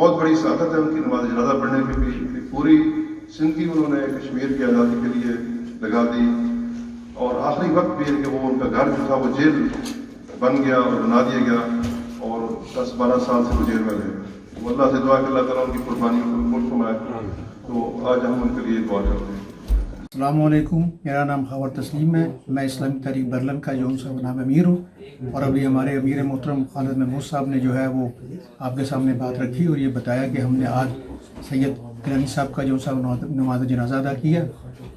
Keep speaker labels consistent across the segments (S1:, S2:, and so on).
S1: بہت بڑی سعادت ہے ان کی نماز جنازہ پڑھنے میں بھی کہ پوری زندگی انہوں نے کشمیر کی آزادی کے لیے لگا دی، اور آخری وقت بھی ہے کہ وہ ان کا گھر جو تھا وہ جیل بن گیا اور بنا دیا گیا، اور 10-12 سال سے وہ جیل میں رہے۔ تو اللہ سے دعا کہ اللہ تعالیٰ ان کی قربانیوں کو قبول فرمائے۔ تو آج ہم ان کے لیے دعا کرتے ہیں۔
S2: السلام علیکم، میرا نام خاور تسلیم ہے، میں اسلامی تحریک برلن کا جو سا نام امیر ہوں، اور ابھی ہمارے امیر محترم خالد محمود صاحب نے جو ہے وہ آپ کے سامنے بات رکھی اور یہ بتایا کہ ہم نے آج سید گیلانی صاحب کا جو سا نماز جنازہ ادا کیا،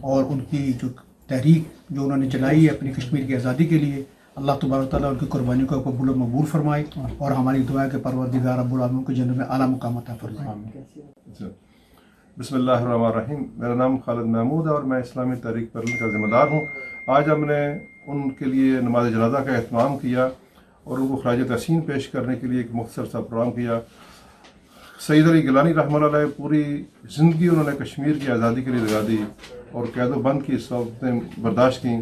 S2: اور ان کی جو تحریک جو انہوں نے چلائی ہے اپنی کشمیر کی آزادی کے لیے، اللہ تبارک تعالیٰ ان کی قربانیوں کو قبول و مقبول فرمائے، اور ہماری دعا ہے کہ پروردگار رب العالمین کو جنت میں اعلیٰ مقام عطا فرمائے۔
S1: بسم اللہ الرحمن الرحیم۔ میرا نام خالد محمود ہے اور میں اسلامی تحریک برلن کا ذمہ دار ہوں۔ آج ہم نے ان کے لیے نماز جنازہ کا اہتمام کیا اور ان کو خراج تحسین پیش کرنے کے لیے ایک مختصر سا پروگرام کیا۔ سید علی گیلانی رحمہ اللہ علیہ پوری زندگی انہوں نے کشمیر کی آزادی کے لیے لگا دی اور قید و بند کی صورتیں برداشت کیں،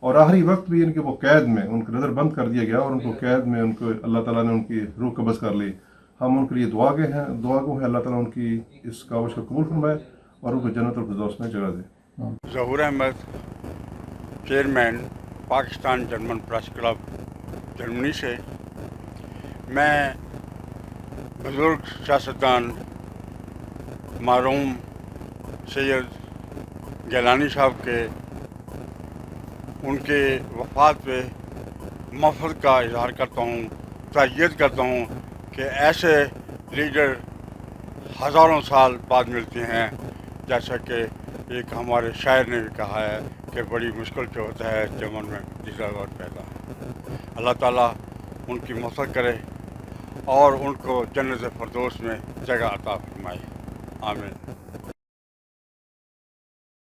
S1: اور آخری وقت بھی ان کے وہ قید میں ان کو نظر بند کر دیا گیا، اور ان کو قید میں ان کو اللہ تعالیٰ نے ان کی روح قبض کر لی۔ ہم ان کے لیے دعا گو ہیں اللہ تعالیٰ ان کی اس کاوش کو قبول فرمائے اور ان کو جنت الفردوس میں جگہ دے۔
S3: Zahoor Ahmed, chairman Pakistan German press club Germany سے۔ میں بزرگ سیاستدان مرحوم سید گیلانی صاحب کے ان کے وفات پہ مفرت کا اظہار کرتا ہوں، تعزیت کرتا ہوں کہ ایسے لیڈر ہزاروں سال بعد ملتے ہیں، جیسا کہ ایک ہمارے شاعر نے بھی کہا ہے کہ بڑی مشکل سے ہوتا ہے چمن میں تیسرا بار پیدا۔ اللہ تعالیٰ ان کی مفرت کرے اور ان کو جنت فردوس میں جگہ عطا فرمائے، آمین۔